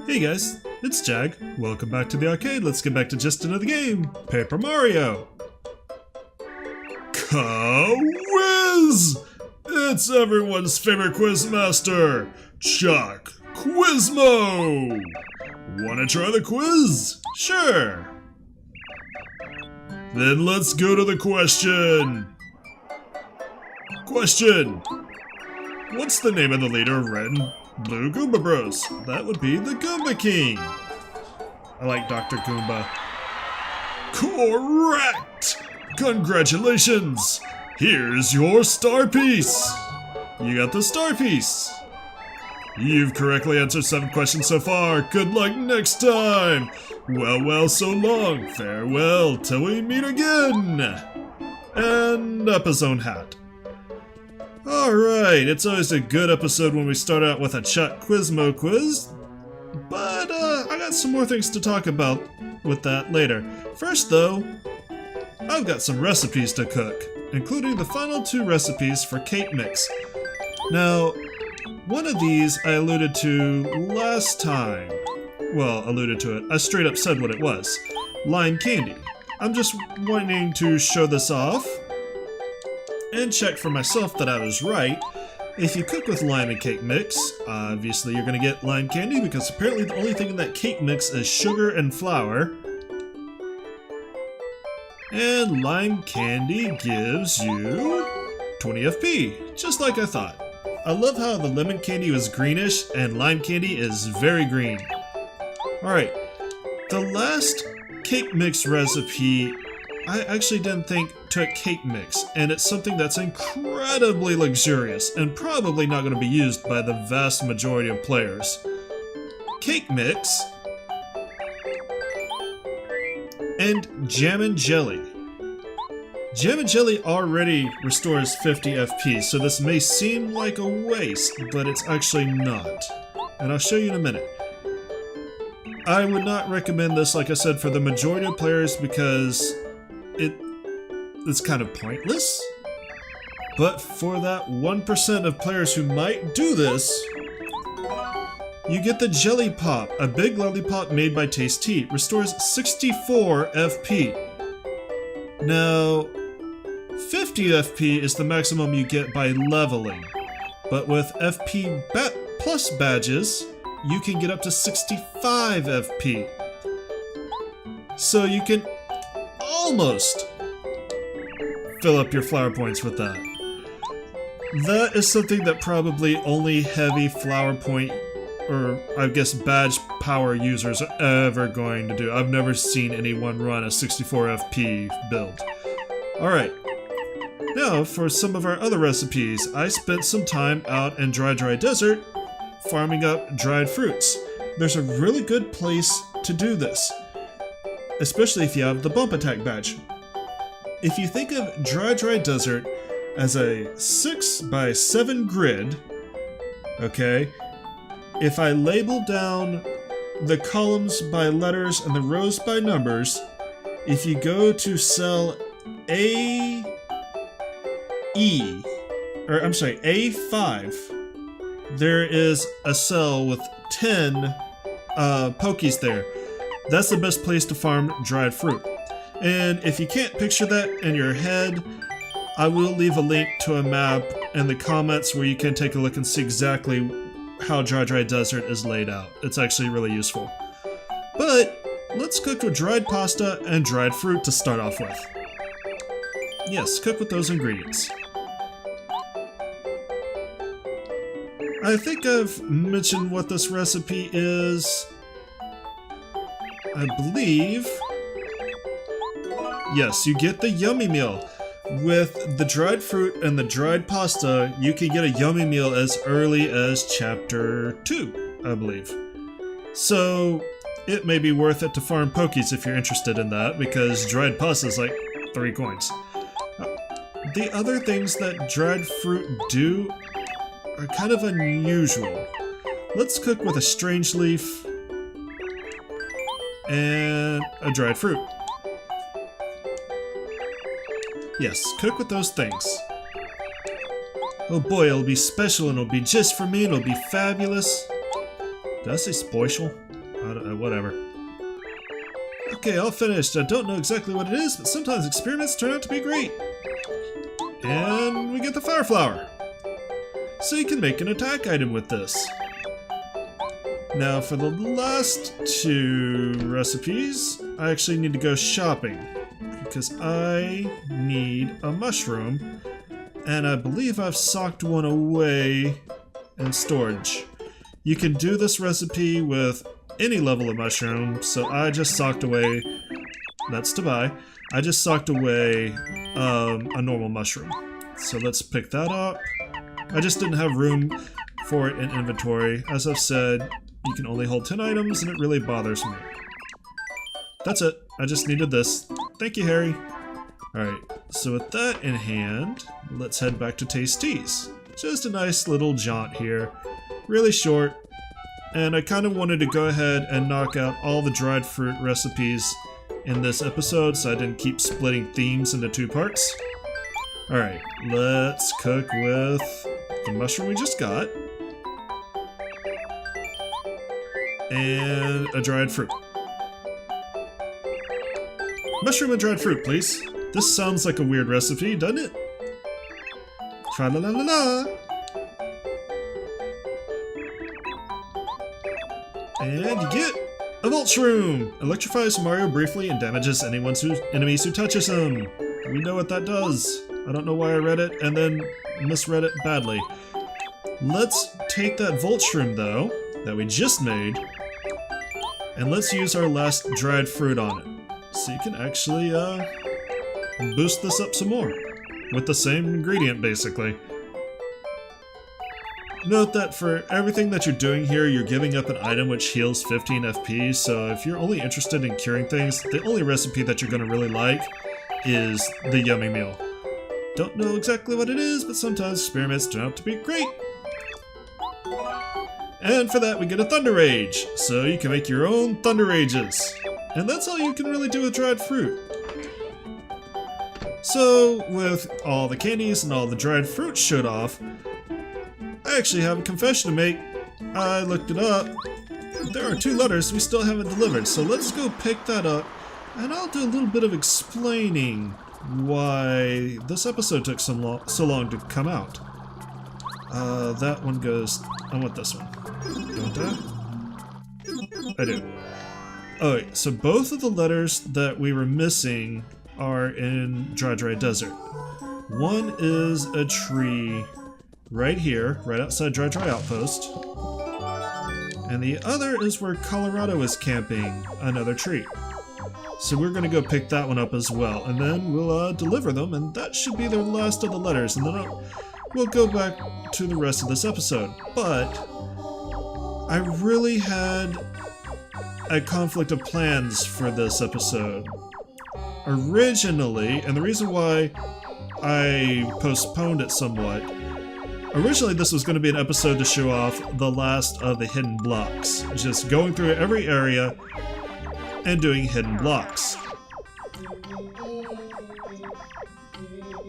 Hey guys, it's Jag. Welcome back to the arcade. Let's get back to just another game, Paper Mario. KAAAA WIIIIZ! It's everyone's favorite quiz master, Chuck Quizmo! Wanna try the quiz? Sure! Then let's go to the question! Question! What's the name of the leader of Red and Blue Goomba Bros? That would be the Goomba King. I like Dr. Goomba. Correct! Congratulations! Here's your star piece! You got the star piece! You've correctly answered 7 questions so far. Good luck next time! Well, so long. Farewell till we meet again! And up his own hat. Alright, it's always a good episode when we start out with a Chuck Quizmo quiz, but I got some more things to talk about with that later. First though, I've got some recipes to cook, including the final 2 recipes for cake mix. Now, one of these I alluded to last time. Well, alluded to it. I straight up said what it was. Lime candy. I'm just wanting to show this off and check for myself that I was right. If you cook with lime and cake mix, obviously you're gonna get lime candy because apparently the only thing in that cake mix is sugar and flour. And lime candy gives you 20 FP, just like I thought. I love how the lemon candy was greenish and lime candy is very green. Alright, the last cake mix recipe I actually didn't think took cake mix, and it's something that's incredibly luxurious and probably not going to be used by the vast majority of players. Cake mix and jam and jelly. Jam and jelly already restores 50 FP, so this may seem like a waste, but it's actually not. And I'll show you in a minute. I would not recommend this, like I said, for the majority of players because it's kind of pointless. But for that 1% of players who might do this, you get the Jelly Pop, a big lollipop made by Tasty. Restores 64 FP. Now, 50 FP is the maximum you get by leveling, but with FP plus badges, you can get up to 65 FP. So you can almost fill up your flower points with that. That is something that probably only heavy flower point, or I guess badge power users are ever going to do. I've never seen anyone run a 64 FP build. Alright, now for some of our other recipes. I spent some time out in dry desert farming up dried fruits. There's a really good place to do this, especially if you have the bump attack badge. If you think of dry desert as a 6x7 grid, okay, if I label down the columns by letters and the rows by numbers, if you go to cell A5, there is a cell with 10 pokies there. That's the best place to farm dried fruit. And if you can't picture that in your head, I will leave a link to a map in the comments where you can take a look and see exactly how dry desert is laid out. It's actually really useful. But let's cook with dried pasta and dried fruit to start off with. Yes, cook with those ingredients. I think I've mentioned what this recipe is. I believe. Yes, you get the yummy meal. With the dried fruit and the dried pasta, you can get a yummy meal as early as chapter 2, I believe. So, it may be worth it to farm pokies if you're interested in that, because dried pasta is like 3 coins. The other things that dried fruit do are kind of unusual. Let's cook with a strange leaf and a dried fruit. Yes, cook with those things. Oh boy, it'll be special and it'll be just for me and it'll be fabulous. Did I say special? Whatever. Okay, all finished. I don't know exactly what it is, but sometimes experiments turn out to be great. And we get the fire flower. So you can make an attack item with this. Now for the last two recipes, I actually need to go shopping because I need a mushroom, and I believe I've socked one away in storage. You can do this recipe with any level of mushroom, so I just socked away, that's to buy, I just socked away a normal mushroom. So let's pick that up. I just didn't have room for it in inventory. As I've said, you can only hold 10 items and it really bothers me. That's it, I just needed this. Thank you, Harry. Alright, so with that in hand, let's head back to Tasty's. Just a nice little jaunt here. Really short. And I kind of wanted to go ahead and knock out all the dried fruit recipes in this episode so I didn't keep splitting themes into two parts. Alright, let's cook with the mushroom we just got. And a dried fruit. Mushroom and dried fruit, please. This sounds like a weird recipe, doesn't it? Tra-la-la-la-la! And you get a Volt Shroom! Electrifies Mario briefly and damages enemies who touches him. We know what that does. I don't know why I read it and then misread it badly. Let's take that Volt Shroom, though, that we just made, and let's use our last dried fruit on it. So you can actually boost this up some more with the same ingredient, basically. Note that for everything that you're doing here, you're giving up an item which heals 15 FP, so if you're only interested in curing things, the only recipe that you're going to really like is the Yummy Meal. Don't know exactly what it is, but sometimes experiments turn out to be great. And for that we get a Thunder Rage, so you can make your own Thunder Rages. And that's all you can really do with dried fruit. So, with all the candies and all the dried fruit showed off, I actually have a confession to make. I looked it up. There are 2 letters we still haven't delivered, so let's go pick that up, and I'll do a little bit of explaining why this episode took so long to come out. That one goes... I want this one. Don't I? I do. Alright, so both of the letters that we were missing are in Dry Desert. One is a tree right here, right outside Dry Outpost. And the other is where Colorado is camping, another tree. So we're going to go pick that one up as well, and then we'll deliver them, and that should be the last of the letters, and then we'll go back to the rest of this episode. But I really had a conflict of plans for this episode. Originally, and the reason why I postponed it somewhat, originally this was going to be an episode to show off the last of the hidden blocks, just going through every area and doing hidden blocks.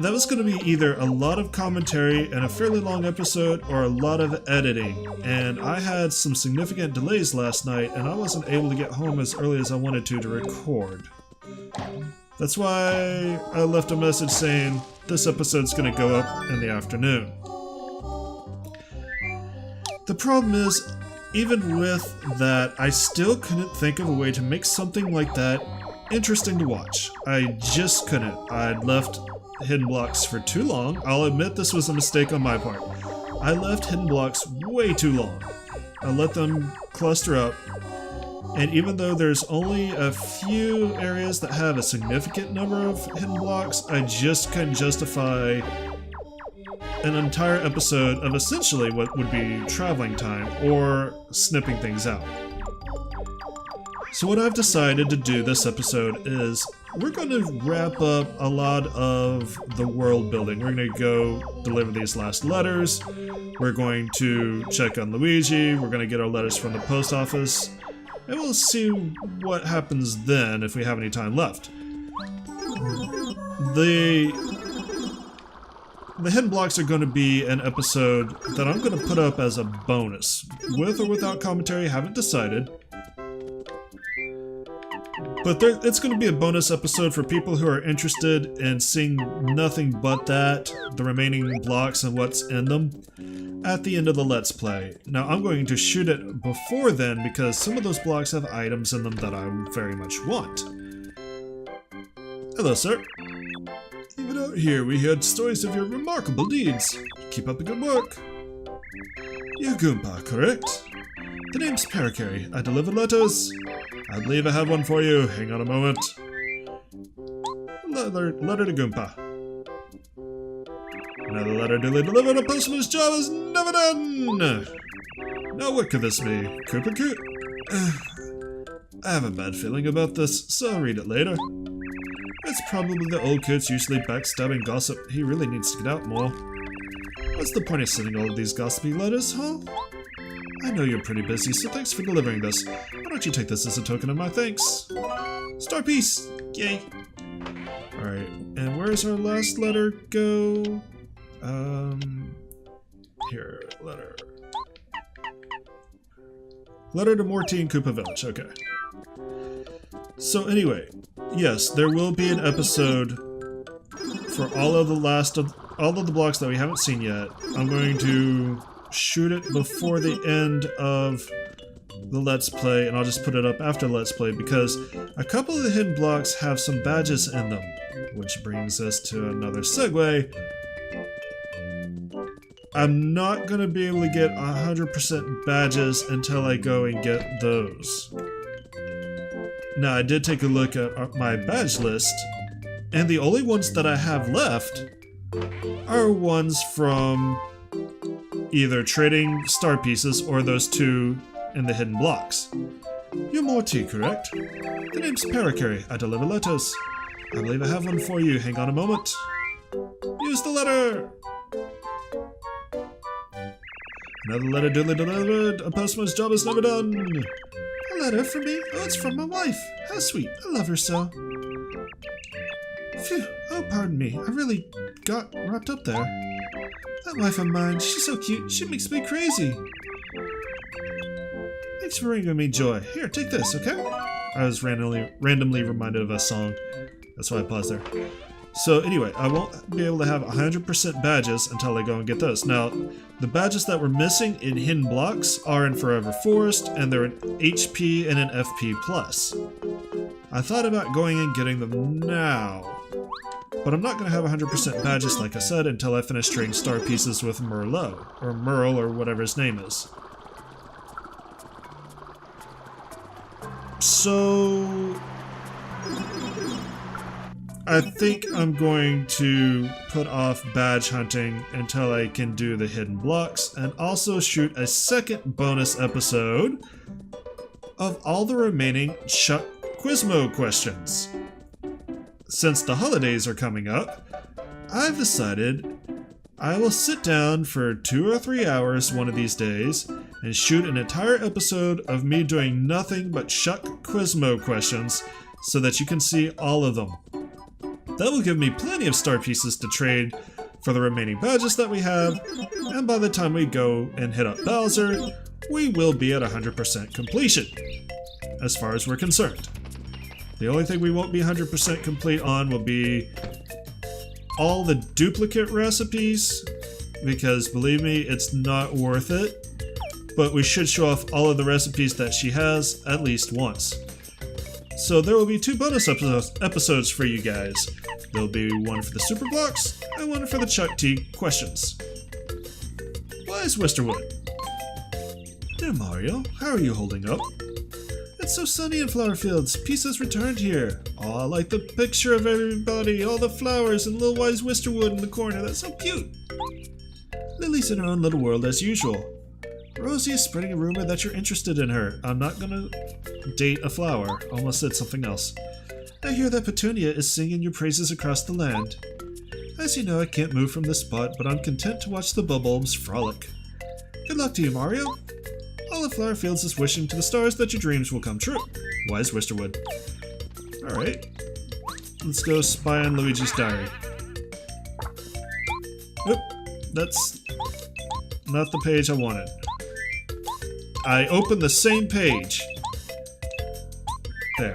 That was going to be either a lot of commentary and a fairly long episode, or a lot of editing, and I had some significant delays last night and I wasn't able to get home as early as I wanted to record. That's why I left a message saying this episode's going to go up in the afternoon. The problem is, even with that, I still couldn't think of a way to make something like that interesting to watch. I just couldn't. I'd left hidden blocks for too long. I'll admit this was a mistake on my part. I left hidden blocks way too long. I let them cluster up, and even though there's only a few areas that have a significant number of hidden blocks, I just couldn't justify an entire episode of essentially what would be traveling time, or snipping things out. So what I've decided to do this episode is we're going to wrap up a lot of the world building. We're going to go deliver these last letters, we're going to check on Luigi, we're going to get our letters from the post office, and we'll see what happens then if we have any time left. The hidden blocks are going to be an episode that I'm going to put up as a bonus. With or without commentary, haven't decided. But it's going to be a bonus episode for people who are interested in seeing nothing but that, the remaining blocks and what's in them, at the end of the Let's Play. Now, I'm going to shoot it before then because some of those blocks have items in them that I very much want. Hello, sir. Even out here, we heard stories of your remarkable deeds. Keep up the good work. You're Goomba, correct? The name's Parakarry. I deliver letters. I believe I have one for you. Hang on a moment. Letter to Goomba. Another letter duly delivered. A postman's job is never done. Now what could this be? Kooper? I have a bad feeling about this, so I'll read it later. It's probably the old kid's usually backstabbing gossip. He really needs to get out more. What's the point of sending all of these gossipy letters, huh? I know you're pretty busy, so thanks for delivering this. Why don't you take this as a token of my thanks? Star piece! Yay! Alright, and where's our last letter go? Here, letter. Letter to Morty in Koopa Village, okay. So anyway, yes, there will be an episode for all of the blocks that we haven't seen yet. I'm going to shoot it before the end of the Let's Play, and I'll just put it up after Let's Play because a couple of the hidden blocks have some badges in them, which brings us to another segue. I'm not going to be able to get 100% badges until I go and get those. Now, I did take a look at my badge list, and the only ones that I have left are ones from either trading star pieces or those two in the hidden blocks. You're Morty, correct? The name's Parakarry. I deliver letters. I believe I have one for you. Hang on a moment. Use the letter! Another letter duly delivered. A postman's job is never done. A letter from me? Oh, it's from my wife. How sweet. I love her so. Phew. Oh, pardon me. I really got wrapped up there. That wife of mine, she's so cute. She makes me crazy. Thanks for bringing me joy. Here, take this, okay? I was randomly reminded of a song. That's why I paused there. So anyway, I won't be able to have 100% badges until I go and get those. Now, the badges that were missing in hidden blocks are in Forever Forest, and they're an HP and an FP+. I thought about going and getting them now, but I'm not going to have 100% badges, like I said, until I finish trading star pieces with Merlot, or Merle, or whatever his name is. So I think I'm going to put off badge hunting until I can do the hidden blocks and also shoot a second bonus episode of all the remaining Chuck Quizmo questions. Since the holidays are coming up, I've decided I will sit down for 2 or 3 hours one of these days and shoot an entire episode of me doing nothing but Chuck Quizmo questions so that you can see all of them. That will give me plenty of star pieces to trade for the remaining badges that we have, and by the time we go and hit up Bowser, we will be at 100% completion, as far as we're concerned. The only thing we won't be 100% complete on will be all the duplicate recipes, because believe me, it's not worth it, but we should show off all of the recipes that she has at least once. So there will be 2 bonus episodes for you guys. There'll be one for the Super Blocks and one for the Chuck T questions. Why is Wisterwood? Dear Mario, how are you holding up? It's so sunny in Flower Fields. Peace has returned here. Oh, I like the picture of everybody, all the flowers, and little wise Wisterwood in the corner. That's so cute. Lily's in her own little world as usual. Rosie is spreading a rumor that you're interested in her. I'm not gonna date a flower. Almost said something else. I hear that Petunia is singing your praises across the land. As you know, I can't move from this spot, but I'm content to watch the bulbs frolic. Good luck to you, Mario. All of Flower Fields is wishing to the stars that your dreams will come true. Wise Wisterwood. Alright. Let's go spy on Luigi's diary. Oop, that's not the page I wanted. I opened the same page. There.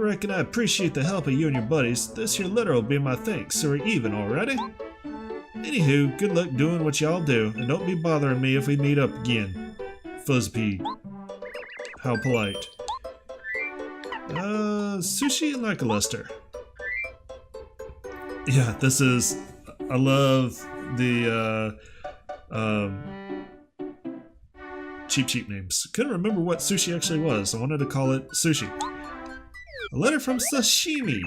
reckon I appreciate the help of you and your buddies. This here letter will be my thanks, so we're even already. Anywho, good luck doing what y'all do, and don't be bothering me if we meet up again. Fuzzpee. How polite. Sushi and lackluster. Yeah, this is... I love the, cheap names. Couldn't remember what sushi actually was. I wanted to call it sushi. A letter from Sashimi.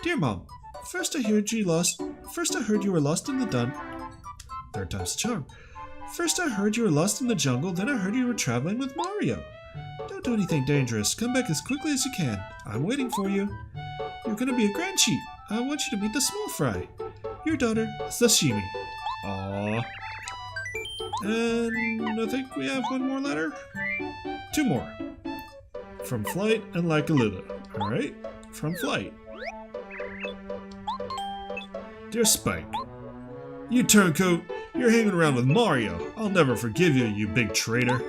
Dear Mom, first I heard you were lost in the third time's the charm. First I heard you were lost in the jungle, then I heard you were traveling with Mario. Don't do anything dangerous. Come back as quickly as you can. I'm waiting for you. You're gonna be a grand chief. I want you to meet the small fry. Your daughter, Sashimi. Aww. And I think we have one more letter? 2 more. From Flight and Lakalula. Alright, from Flight. Dear Spike, you turncoat, you're hanging around with Mario. I'll never forgive you, you big traitor.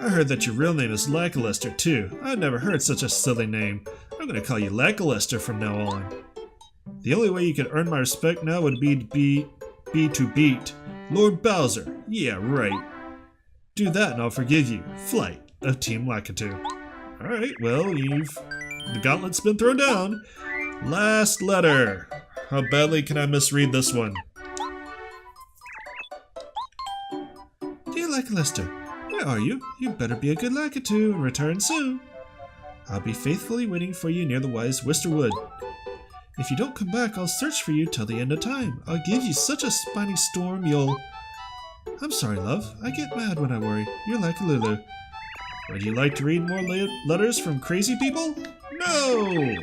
I heard that your real name is Lackluster too. I've never heard such a silly name. I'm gonna call you Lackluster from now on. The only way you can earn my respect now would be to beat Lord Bowser. Yeah, right. Do that and I'll forgive you. Flight of Team Lakitu. Alright, well, the gauntlet's been thrown down. Last letter. How badly can I misread this one? Dear Lackluster, where are you? You'd better be a good Lakitu and return soon. I'll be faithfully waiting for you near the wise Wister Wood. If you don't come back, I'll search for you till the end of time. I'll give you such a spiny storm you'll... I'm sorry, love. I get mad when I worry. You're like a Lulu. Would you like to read more letters from crazy people? No!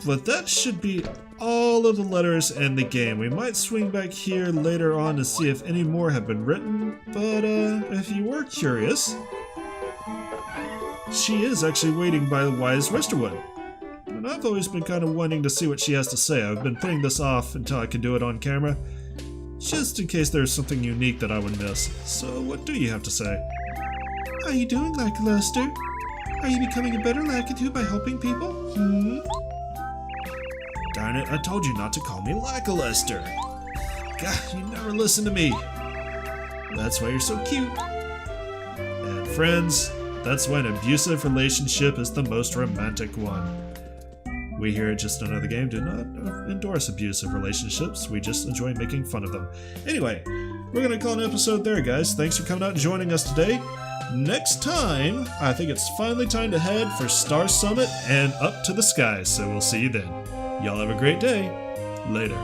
But that should be all of the letters in the game. We might swing back here later on to see if any more have been written, but if you were curious, she is actually waiting by the wise Westerwood. And I've always been kind of wanting to see what she has to say. I've been putting this off until I can do it on camera, just in case there's something unique that I would miss. So what do you have to say? How are you doing, Lackluster? Are you becoming a better Lakitu by helping people? Darn it, I told you not to call me Lackluster. God, you never listen to me. That's why you're so cute. And friends, that's why an abusive relationship is the most romantic one. We here at Just Another Game do not endorse abusive relationships, we just enjoy making fun of them. Anyway, we're gonna call an episode there, guys. Thanks for coming out and joining us today. Next time, I think it's finally time to head for Star Summit and up to the skies, so we'll see you then. Y'all have a great day. Later.